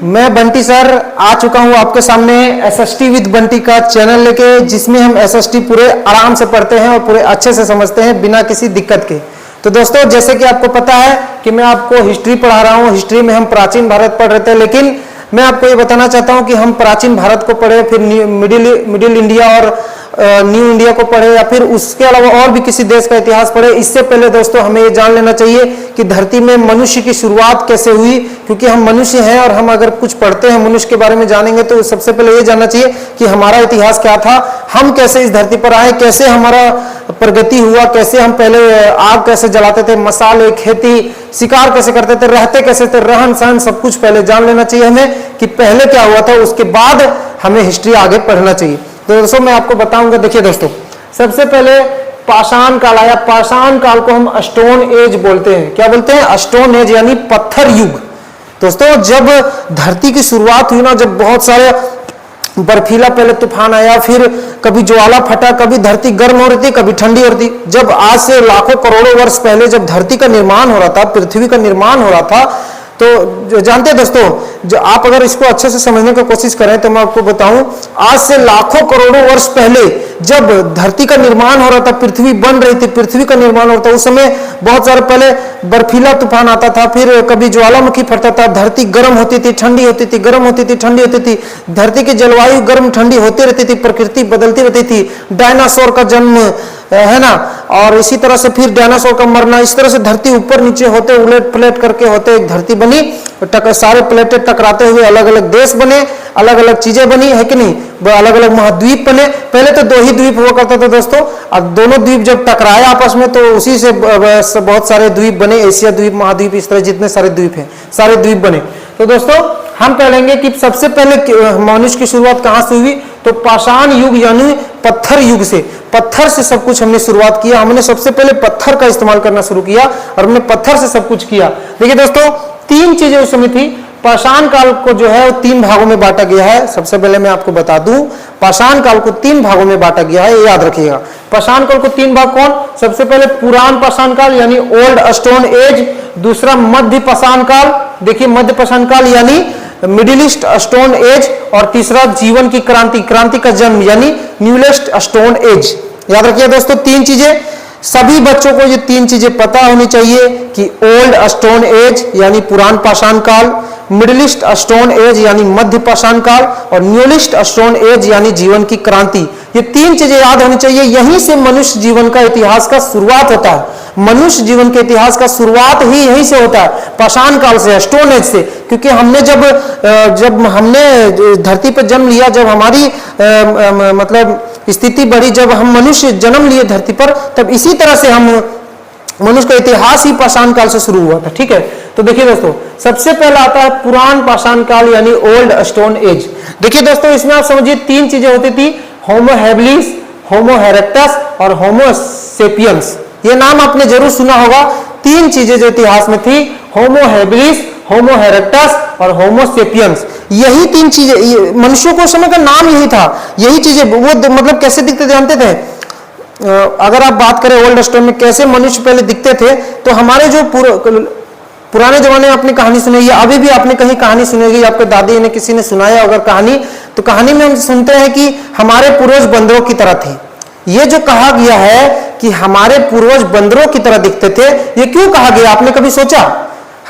मैं बंटी सर आ चुका हूं आपके सामने एसएसटी विद बंटी का चैनल लेके, जिसमें हम एसएसटी पूरे आराम से पढ़ते हैं और पूरे अच्छे से समझते हैं बिना किसी दिक्कत के। तो दोस्तों, जैसे कि आपको पता है कि मैं आपको हिस्ट्री पढ़ा रहा हूं। हिस्ट्री में हम प्राचीन भारत पढ़ रहे थे, लेकिन मैं आपको ये बताना चाहता हूं कि हम प्राचीन भारत को पढ़े, फिर मिडिल इंडिया और न्यू इंडिया को पढ़े, या फिर उसके अलावा और भी किसी देश का इतिहास पढ़े। इससे पहले दोस्तों हमें ये जान लेना चाहिए कि धरती में मनुष्य की शुरुआत कैसे हुई, क्योंकि हम मनुष्य हैं और हम अगर कुछ पढ़ते हैं मनुष्य के बारे में जानेंगे तो सबसे पहले ये जानना चाहिए कि हमारा इतिहास क्या था, हम कैसे इस धरती पर आए, कैसे हमारा प्रगति हुआ, कैसे हम पहले आग कैसे जलाते थे, मसाले, खेती, शिकार कैसे करते थे, रहते कैसे थे, रहन सहन सब कुछ पहले जान लेना चाहिए हमें कि पहले क्या हुआ था। उसके बाद हमें हिस्ट्री आगे पढ़ना चाहिए। तो दोस्तों मैं आपको बताऊंगा। देखिए दोस्तों, सबसे पहले पाषाण काल आया। पाषाण काल को हम स्टोन एज बोलते हैं। क्या बोलते हैं? स्टोन एज, यानी पत्थर युग। दोस्तों, जब धरती की शुरुआत हुई ना, जब बहुत सारे बर्फीला पहले तूफान आया, फिर कभी ज्वाला फटा, कभी धरती गर्म हो रही थी, कभी ठंडी हो रही थी। जब आज से लाखों करोड़ों वर्ष पहले जब धरती का निर्माण हो रहा था, पृथ्वी का निर्माण हो रहा था, तो जानते हैं दोस्तों, जो आप अगर इसको अच्छे से समझने की कोशिश करें तो मैं आपको बताऊं, आज से लाखों करोड़ों वर्ष पहले जब धरती का निर्माण हो रहा था, पृथ्वी बन रही थी, पृथ्वी का निर्माण हो रहा था, उस समय बहुत सारे पहले बर्फीला तूफान आता था, फिर कभी ज्वालामुखी फटता था, धरती गर्म होती थी, ठंडी होती थी, गर्म होती थी, ठंडी होती थी, धरती की जलवायु गर्म ठंडी होती रहती थी, प्रकृति बदलती रहती थी, डायनासोर का जन्म है ना, और इसी तरह से फिर डायनासोर का मरना, इस तरह से धरती ऊपर नीचे होते, उलट पलट करके होते एक धरती बनी, सारे प्लेटें टकराते हुए अलग अलग देश बने, अलग अलग चीजें बनी, है कि नहीं, अलग अलग महाद्वीप बने। पहले तो 2 ही द्वीप हुआ करता था दोस्तों, अब दोनों द्वीप जब टकराए आपस में तो उसी से बहुत सारे द्वीप बने, एशिया द्वीप, महाद्वीप, इस तरह जितने सारे द्वीप हैं सारे द्वीप बने। तो दोस्तों हम कहेंगे कि सबसे पहले मनुष्य की शुरुआत कहां से हुई, तो पाषाण युग यानी पत्थर युग से। पत्थर से सब कुछ हमने शुरुआत किया, हमने सबसे पहले पत्थर का इस्तेमाल करना शुरू किया और हमने पत्थर से सब कुछ किया। देखिए दोस्तों, 3 चीजें उस समय थी। पाषाण काल को जो है वो 3 भागों में बांटा गया है। सबसे पहले मैं आपको बता दूं, पाषाण काल को 3 भागों में बांटा गया है, ये याद रखिएगा। पाषाण काल को 3 भाग कौन? सबसे पहले पुरान पाषाण काल यानी ओल्ड स्टोन एज, दूसरा मध्य पाषाण काल, देखिए मध्य पाषाण काल यानी मिडिल ईस्ट स्टोन एज, और तीसरा जीवन की क्रांति, क्रांति का जन्म यानी न्यूलेस्ट स्टोन एज। याद रखिए दोस्तों 3 चीजें, सभी बच्चों को ये 3 चीजें पता होनी चाहिए कि ओल्ड स्टोन एज यानी पुरान पाषाण काल, मिडिल ईस्ट स्टोन एज यानी मध्य पाषाण काल, और न्यूलिस्ट स्टोन एज यानी जीवन की क्रांति। ये 3 चीजें याद होनी चाहिए। यहीं से मनुष्य जीवन का इतिहास का शुरुआत होता है। मनुष्य जीवन के इतिहास का शुरुआत ही यहीं से होता है, पाषाण काल से, स्टोन एज से। क्योंकि हमने जब हमने धरती पर जन्म लिया, जब हमारी मतलब स्थिति बढ़ी, जब हम मनुष्य जन्म लिए धरती पर, तब इसी तरह से हम मनुष्य का इतिहास ही पाषाण काल से शुरू हुआ था। ठीक है, तो देखिए दोस्तों, सबसे पहला आता है पुरान पाषाण काल यानी ओल्ड स्टोन एज। देखिए दोस्तों, इसमें आप समझिए 3 चीजें होती थी, होमो हैबिलिस, होमो इरेक्टस और होमो सेपियंस। ये नाम आपने जरूर सुना होगा। 3 चीजें जो इतिहास में थी, होमो हैबिलिस, होमो इरेक्टस और होमो सेपियंस। यही 3 चीजें, मनुष्यों को समय का नाम यही था। यही चीजें वो मतलब कैसे दिखते जानते थे? अगर आप बात करें ओल्ड स्टोन में कैसे मनुष्य पहले दिखते थे, तो हमारे जो पुराने जमाने में आपने कहानी सुनी है, अभी भी आपने कहीं कहानी सुनी होगी, आपके दादी ने किसी ने सुनाया अगर कहानी, तो कहानी में हम सुनते हैं कि हमारे पूर्वज बंदरों की तरह थे। ये जो कहा गया है कि हमारे पूर्वज बंदरों की तरह दिखते थे, ये क्यों कहा गया? आपने कभी सोचा?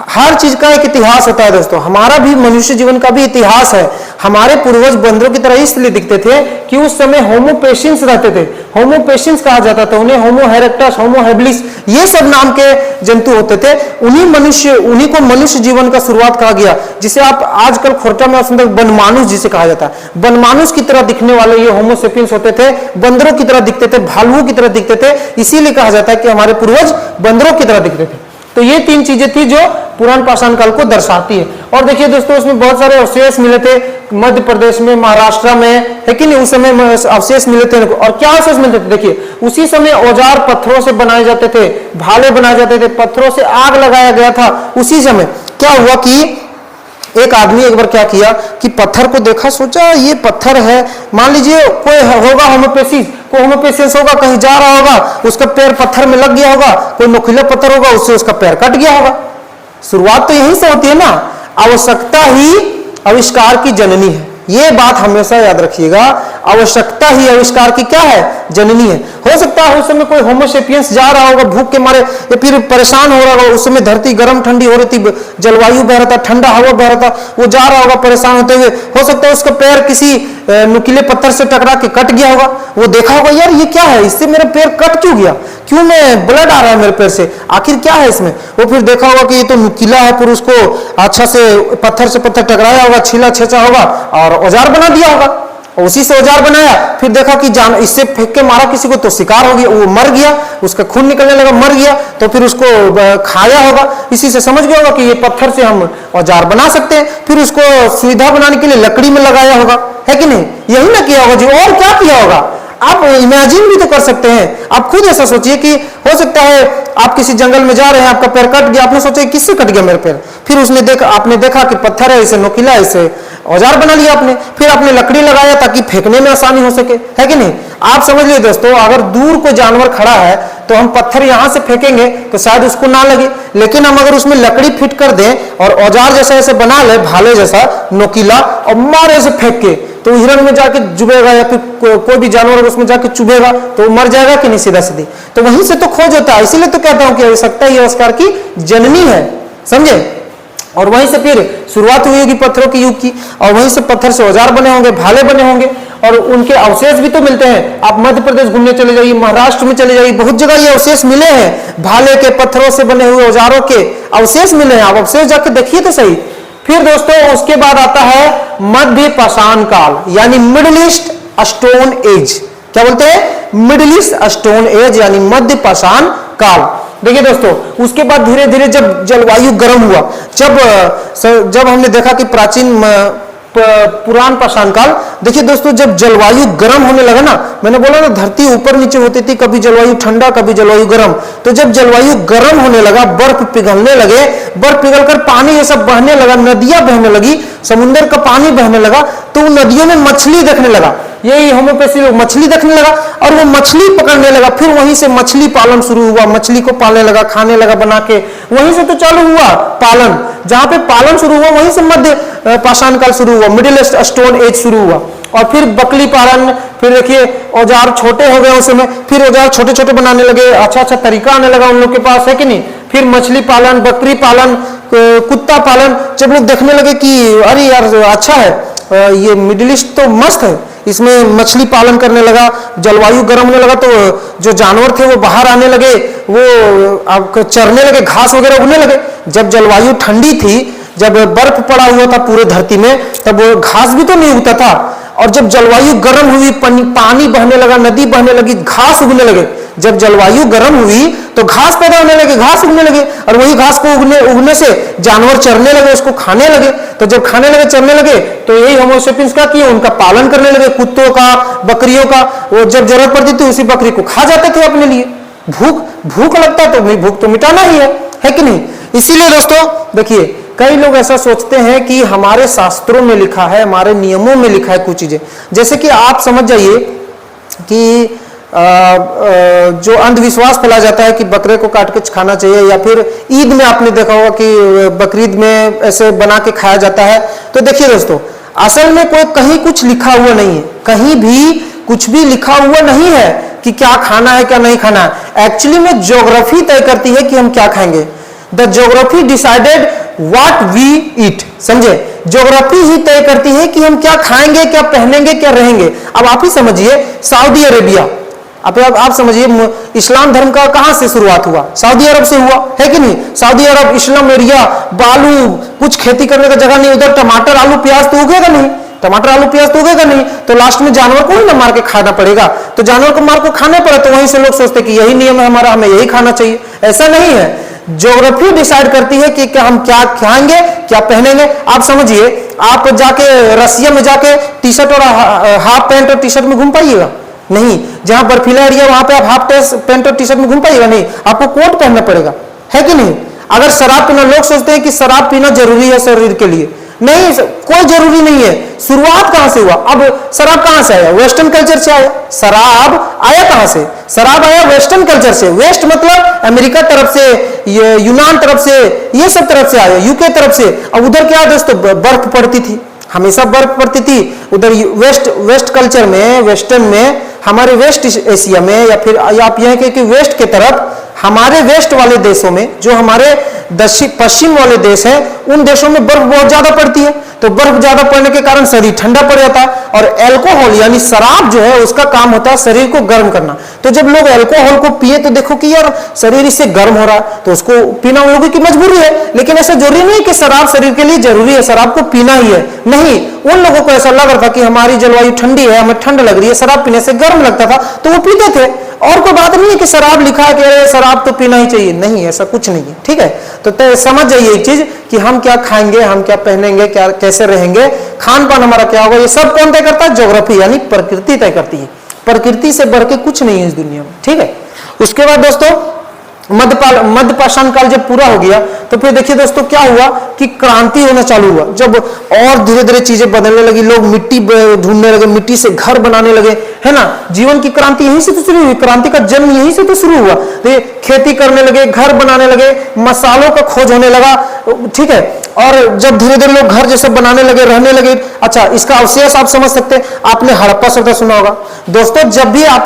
हर चीज का एक इतिहास होता है दोस्तों, हमारा भी मनुष्य जीवन का भी इतिहास है। हमारे पूर्वज बंदरों की तरह इसलिए दिखते थे कि उस समय होमो पेशियंस रहते थे। होमो पेशियंस कहा जाता था उन्हें, होमो इरेक्टस, होमो हैबिलिस, ये सब नाम के जंतु होते थे। उन्हीं को मनुष्य जीवन का शुरुआत कहा गया, जिसे आप आजकल खोरटा में सुनते बनमानुष जिसे कहा जाता है। बनमानुष की तरह दिखने वाले ये होमो सेपियंस होते थे, बंदरों की तरह दिखते थे, भालुओं की तरह दिखते थे, इसीलिए कहा जाता है कि हमारे पूर्वज बंदरों की तरह दिखते थे। तो ये 3 चीजें थी जो पुरान पाषाण काल को दर्शाती है। और देखिए दोस्तों, उसमें बहुत सारे अवशेष मिले थे मध्य प्रदेश में, महाराष्ट्र में, है कि नहीं, उस समय अवशेष मिले थे। और क्या अवशेष मिलते थे? देखिए, उसी समय औजार पत्थरों से बनाए जाते थे, भाले बनाए जाते थे, पत्थरों से आग लगाया गया था। उसी समय क्या हुआ कि एक आदमी एक बार क्या किया कि पत्थर को देखा, सोचा ये पत्थर है, मान लीजिए कोई होगा होमोपेसिस, कोई होमोपेसिस होगा, कहीं जा रहा होगा, उसका पैर पत्थर में लग गया होगा, कोई नुकीला पत्थर होगा, उससे उसका पैर कट गया होगा। शुरुआत तो यहीं से होती है ना। आवश्यकता ही आविष्कार की जननी है। ये बात हमेशा याद रखिएगा, आवश्यकता ही आविष्कार की क्या है, जननी है। हो सकता है उस समय कोई होमोसेपियंस जा रहा होगा भूख के मारे या फिर परेशान हो रहा होगा, उस समय धरती गर्म ठंडी हो रही थी, जलवायु बह रहा था, ठंडा हवा बह रहा था, वो जा रहा होगा परेशान होते हुए, हो सकता है उसका पैर किसी नुकीले पत्थर से टकरा के कट गया होगा, वो देखा होगा यार ये क्या है, इससे मेरा पैर कट क्यों गया, क्यों मैं ब्लड आ रहा है मेरे पैर से, आखिर क्या है इसमें। वो फिर देखा होगा कि ये तो नुकीला है, फिर उसको अच्छा से पत्थर टकराया होगा, छीला छेचा होगा और औजार बना दिया होगा। उसी से औजार बनाया, फिर देखा कि जान इससे फेंक के मारा किसी को तो शिकार हो गया, वो मर गया, उसका खून निकलने लगा, मर गया, तो फिर उसको खाया होगा। इसी से समझ गया होगा कि ये पत्थर से हम औजार बना सकते हैं। फिर उसको सुविधा बनाने के लिए लकड़ी में लगाया होगा, है कि नहीं, यही ना किया होगा जी, और क्या किया होगा। आप इमेजिन भी तो कर सकते हैं, आप खुद ऐसा सोचिए कि हो सकता है आप किसी जंगल में जा रहे हैं, आपका पैर कट गया, आपने सोचा किससे कट गया मेरा पैर, फिर आपने देखा कि पत्थर है, इसे नोकीला है, इसे औजार बना लिया आपने, फिर आपने लकड़ी लगाया ताकि फेंकने में आसानी हो सके, है कि नहीं। आप समझ लीजिए दोस्तों, अगर दूर कोई जानवर खड़ा है तो हम पत्थर यहां से फेंकेंगे तो शायद उसको ना लगे, लेकिन हम अगर उसमें लकड़ी फिट कर दें और औजार जैसा ऐसे बना ले, भाले जैसा नोकीला, और मारे से फेंक के, तो हिरण में जाके चुभेगा या फिर कोई भी जानवर उसमें जाके चुभेगा तो मर जाएगा कि नहीं, सीधा सीधी। तो वहीं से तो खोज होता है, इसीलिए तो कहता हूं कि आवश्यकता ही आविष्कार की जननी है, समझे। और वहीं से फिर शुरुआत हुई होगी पत्थरों के युग की, और वहीं से पत्थर से औजार बने होंगे, भाले बने होंगे, और उनके अवशेष भी तो मिलते हैं। आप मध्य प्रदेश घूमने चले जाइए, महाराष्ट्र में चले जाइए, बहुत जगह ये अवशेष मिले हैं, भाले के, पत्थरों से बने हुए औजारों के अवशेष मिले हैं, आप अवशेष जाके देखिए तो सही। फिर दोस्तों उसके बाद आता है मध्य पाषाण काल, यानी मिडिल ईस्ट स्टोन एज। क्या बोलते हैं, मिडिल ईस्ट स्टोन एज, यानी मध्य पाषाण काल। देखिए दोस्तों, उसके बाद धीरे धीरे जब जलवायु गर्म हुआ, जब हमने देखा कि प्राचीन पुरान पाषाण काल, देखिए दोस्तों जब जलवायु गर्म होने लगा ना, मैंने बोला ना धरती ऊपर नीचे होती थी, कभी जलवायु ठंडा कभी जलवायु गर्म, तो जब जलवायु गर्म होने लगा, बर्फ पिघलने लगे, बर्फ पिघलकर पानी ये सब बहने लगा, नदियां बहने लगी, समुद्र का पानी बहने लगा, तो नदियों में मछली देखने लगा, यही होम्योपैथी लोग मछली देखने लगा और वो मछली पकड़ने लगा। फिर वहीं से मछली पालन शुरू हुआ, मछली को पालने लगा, खाने लगा बना के, वहीं से तो चालू हुआ पालन। जहां पे पालन शुरू हुआ वहीं से मध्य पाषाण काल शुरू हुआ, मिडिल स्टोन एज शुरू हुआ। और फिर बकरी पालन, फिर देखिए औजार छोटे हो गए उस समय, फिर औजार छोटे छोटे बनाने लगे, अच्छा तरीका आने लगा उन लोग के पास, है कि नहीं। फिर मछली पालन, बकरी पालन, कुत्ता पालन, जब लोग देखने लगे कि अरे यार अच्छा है, ये मिडिल ईस्ट तो मस्त है, इसमें मछली पालन करने लगा, जलवायु गर्म होने लगा, तो जो जानवर थे वो बाहर आने लगे, वो आपको चरने लगे, घास वगैरह उगने लगे। जब जलवायु ठंडी थी, जब बर्फ पड़ा हुआ था पूरे धरती में, तब घास भी तो नहीं उगता था। और जब जलवायु गर्म हुई, पानी बहने लगा, नदी बहने लगी, घास उगने लगे। जब जलवायु गर्म हुई तो घास पैदा होने लगे, घास उगने लगे, और वही घास को उगने से जानवर चरने लगे, उसको खाने लगे। तो जब खाने लगे, चरने लगे, तो यही होमोसेपियंस का किया, उनका पालन करने लगे, कुत्तों का, बकरियों का। वो जब जरूरत पड़ती थी उसी बकरी को खा जाते थे अपने लिए। भूख लगता तो भूख तो मिटाना ही है कि नहीं। इसीलिए दोस्तों देखिए, कई लोग ऐसा सोचते हैं कि हमारे शास्त्रों में लिखा है, हमारे नियमों में लिखा है कुछ चीजें, जैसे कि आप समझ जाइए कि जो अंधविश्वास फैला जाता है कि बकरे को काट के खाना चाहिए, या फिर ईद में आपने देखा होगा कि बकरीद में ऐसे बना के खाया जाता है। तो देखिए दोस्तों, असल में कोई कहीं कुछ लिखा हुआ नहीं है, कहीं भी कुछ भी लिखा हुआ नहीं है कि क्या खाना है क्या नहीं खाना है। एक्चुअली में ज्योग्राफी तय करती है कि हम क्या खाएंगे। The geography decided what we eat, समझे। ज्योग्राफी ही तय करती है कि हम क्या खाएंगे, क्या पहनेंगे, क्या रहेंगे। अब आप ही समझिए, सऊदी अरेबिया, आप समझिए, इस्लाम धर्म का कहां से शुरुआत हुआ, सऊदी अरब से हुआ, है कि नहीं। सऊदी अरब इस्लाम एरिया, बालू, कुछ खेती करने का जगह नहीं, उधर टमाटर आलू प्याज तो उगेगा नहीं, टमाटर आलू प्याज तो उगेगा नहीं, तो लास्ट में जानवर को ही ना मार के खाना पड़ेगा। तो जानवर को मार को खाना पड़े, तो वहीं से लोग सोचते कि यही नियम है हमारा, हमें यही खाना चाहिए। ऐसा नहीं है, ज्योग्राफी डिसाइड करती है कि हम क्या खाएंगे, क्या पहनेंगे। आप समझिए, आप जाके रसिया में जाके टी शर्ट और हाफ पैंट और टी शर्ट में घूम पाइएगा नहीं। जहां बर्फीला एरिया वहां पे आप हाफ पैंट और टी शर्ट में घूम पाइएगा नहीं, आपको कोट पहनना पड़ेगा, है कि नहीं। अगर शराब पीना, लोग सोचते हैं कि शराब पीना जरूरी है शरीर के लिए, नहीं, कोई जरूरी नहीं है। शुरुआत कहां से हुआ, अब शराब कहां से आया, वेस्टर्न कल्चर से आया। शराब आया कहां से, शराब आया वेस्टर्न कल्चर से। वेस्ट मतलब अमेरिका तरफ से, यूनान तरफ से, ये सब तरफ से आया, यूके तरफ से। अब उधर क्या दोस्तों, बर्फ पड़ती थी, हमेशा बर्फ पड़ती थी। उधर वेस्ट कल्चर में, वेस्टर्न में, हमारे वेस्ट एशिया में, या फिर आप यह कहें कि वेस्ट के तरफ, हमारे वेस्ट वाले देशों में, जो हमारे पश्चिम वाले देश हैं, उन देशों में बर्फ बहुत ज्यादा पड़ती है। तो बर्फ ज्यादा पड़ने के कारण शरीर ठंडा पड़ जाता है, और अल्कोहल यानी शराब जो है उसका काम होता है शरीर को गर्म करना। तो जब लोग अल्कोहल को पिए तो देखो कि यार शरीर इससे गर्म हो रहा है, तो उसको पीना उन लोगों की मजबूरी है। लेकिन ऐसा जरूरी नहीं कि शराब शरीर के लिए जरूरी है, शराब को पीना ही है, नहीं। उन लोगों को ऐसा लग रहा था कि हमारी जलवायु ठंडी है, हमें ठंड लग रही है, शराब पीने से गर्म लगता था, तो वो पीते थे। और कोई बात नहीं है कि शराब लिखा है कि शराब तो पीना ही चाहिए, नहीं, ऐसा कुछ नहीं है, ठीक है। तो समझ जाइए एक चीज कि हम क्या खाएंगे, हम क्या पहनेंगे, क्या कैसे रहेंगे, खान पान हमारा क्या होगा, ये सब कौन तय करता है? ज्योग्राफी यानी प्रकृति तय करती है। प्रकृति से बढ़ के कुछ नहीं है इस दुनिया में, ठीक है। उसके बाद दोस्तों मध्य पाषाण काल जब पूरा हो गया तो फिर देखिए दोस्तों क्या हुआ कि क्रांति होना चालू हुआ। जब और धीरे धीरे चीजें बदलने लगी, लोग मिट्टी ढूंढने लगे, मिट्टी से घर बनाने लगे, है ना। जीवन की क्रांति यहीं से तो शुरू हुई, क्रांति का जन्म यहीं से तो शुरू हुआ। खेती करने लगे, घर बनाने लगे, मसालों का खोज होने लगा, ठीक है। और जब धीरे धीरे लोग घर जैसे बनाने लगे, रहने लगे। अच्छा, इसका अवशेष आप समझ सकते हैं, आपने हड़प्पा सभ्यता सुना होगा दोस्तों। जब भी आप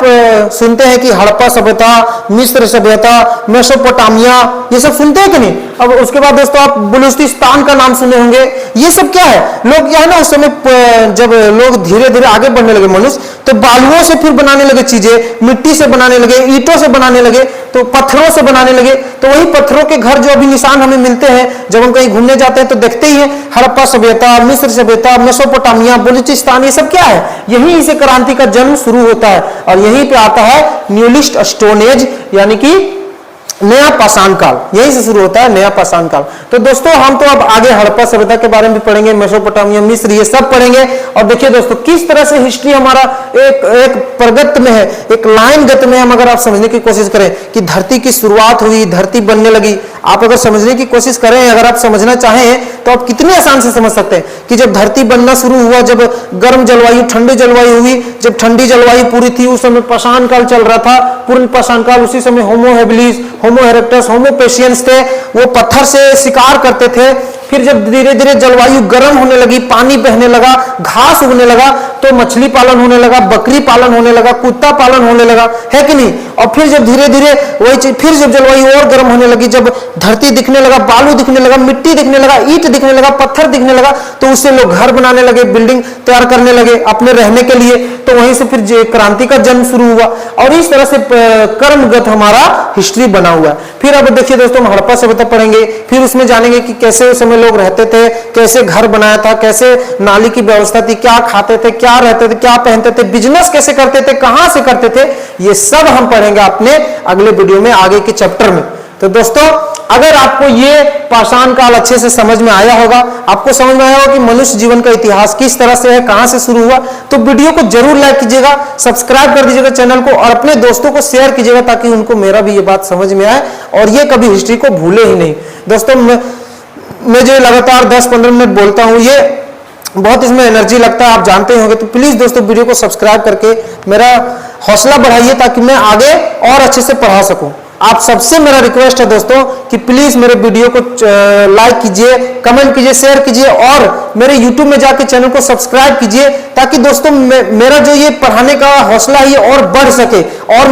सुनते हैं कि हड़प्पा सभ्यता, मिस्र सभ्यता, मेसोपोटामिया, ये सब सुनते हैं कि नहीं। अब उसके बाद दोस्तों आप बलूचिस्तान का नाम सुने होंगे। ये सब क्या है, लोग क्या है ना, उस समय जब लोग धीरे धीरे आगे बढ़ने लगे मनुष्य, तो बालुओं से फिर बनाने लगे चीजें, मिट्टी से बनाने लगे, ईंटों से बनाने लगे, तो पत्थरों से बनाने लगे। तो वही पत्थरों के घर जो अभी निशान हमें मिलते हैं, जब हम कहीं घूमने जाते हैं तो देखते ही हैं, हड़प्पा सभ्यता, मिस्र सभ्यता, मेसोपोटामिया, बलूचिस्तान, ये सब क्या है, यहीं से क्रांति का जन्म शुरू होता है। और यहीं पे आता है न्यूलिस्ट स्टोन एज, यानी कि नया पाषाण काल, यहीं से शुरू होता है नया पाषाण काल। तो दोस्तों हम तो अब आगे हड़प्पा सभ्यता के बारे में पढ़ेंगे, मेसोपोटामिया, मिस्र, ये सब पढ़ेंगे। और देखिए दोस्तों किस तरह से हिस्ट्री हमारा एक प्रगति में है, एक लाइन गति में। हम अगर आप समझने की कोशिश करें कि धरती की शुरुआत हुई, धरती बनने लगी, आप अगर समझने की कोशिश करें, अगर आप समझना चाहें तो आप कितने आसान से समझ सकते हैं कि जब धरती बनना शुरू हुआ, जब गर्म जलवायु ठंडी जलवायु हुई, जब ठंडी जलवायु पूरी थी, उस समय पाषाण काल चल रहा था, पूर्ण पाषाण काल। उसी समय होमो हेबिलिस, होमो इरेक्टस, होमो पेशियंस थे, वो पत्थर से शिकार करते थे। फिर जब धीरे धीरे जलवायु गर्म होने लगी, पानी बहने लगा, घास उगने लगा, तो मछली पालन होने लगा, बकरी पालन होने लगा, कुत्ता पालन होने लगा, है कि नहीं। और फिर जब धीरे धीरे वही चीज, फिर जब जलवायु और गर्म होने लगी, जब धरती दिखने लगा, बालू दिखने लगा, मिट्टी दिखने लगा, ईंट दिखने लगा, पत्थर दिखने लगा, तो उससे लोग घर बनाने लगे, बिल्डिंग तैयार करने लगे अपने रहने के लिए। तो वहीं से फिर क्रांति का जन्म शुरू हुआ। और इस तरह से कर्मगत हमारा हिस्ट्री बना हुआ है। फिर अब देखिए दोस्तों हम हड़प्पा सभ्यता पढ़ेंगे, फिर उसमें जानेंगे कि कैसे उस समय लोग रहते थे, कैसे घर बनाया था, कैसे नाली की व्यवस्था थी, क्या खाते थे, क्या रहते थे, क्या पहनते थे, बिजनेस कैसे करते थे, कहां से करते थे, ये सब हम पढ़ेंगे अपने अगले वीडियो में, आगे के चैप्टर में। तो दोस्तों अगर आपको ये पाषाण काल अच्छे से समझ में आया होगा, आपको समझ में आया होगा कि मनुष्य जीवन का इतिहास किस तरह से है, कहां से शुरू हुआ, तो वीडियो को जरूर लाइक कीजिएगा, सब्सक्राइब कर दीजिएगा चैनल को, और अपने दोस्तों को शेयर कीजिएगा ताकि उनको मेरा भी ये बात समझ में आए और ये कभी हिस्ट्री को भूले ही नहीं। दोस्तों मैं जो लगातार 10-15 मिनट बोलता हूं, ये बहुत इसमें एनर्जी लगता है, आप जानते होंगे। तो प्लीज दोस्तों वीडियो को सब्सक्राइब करके मेरा हौसला बढ़ाइए ताकि मैं आगे और अच्छे से पढ़ा सकूं। आप सबसे मेरा रिक्वेस्ट है दोस्तों कि प्लीज मेरे वीडियो को लाइक कीजिए, कमेंट कीजिए, शेयर कीजिए, और मेरे YouTube में जाके चैनल को सब्सक्राइब कीजिए ताकि दोस्तों मेरा जो ये पढ़ाने का हौसला है ये और बढ़ सके और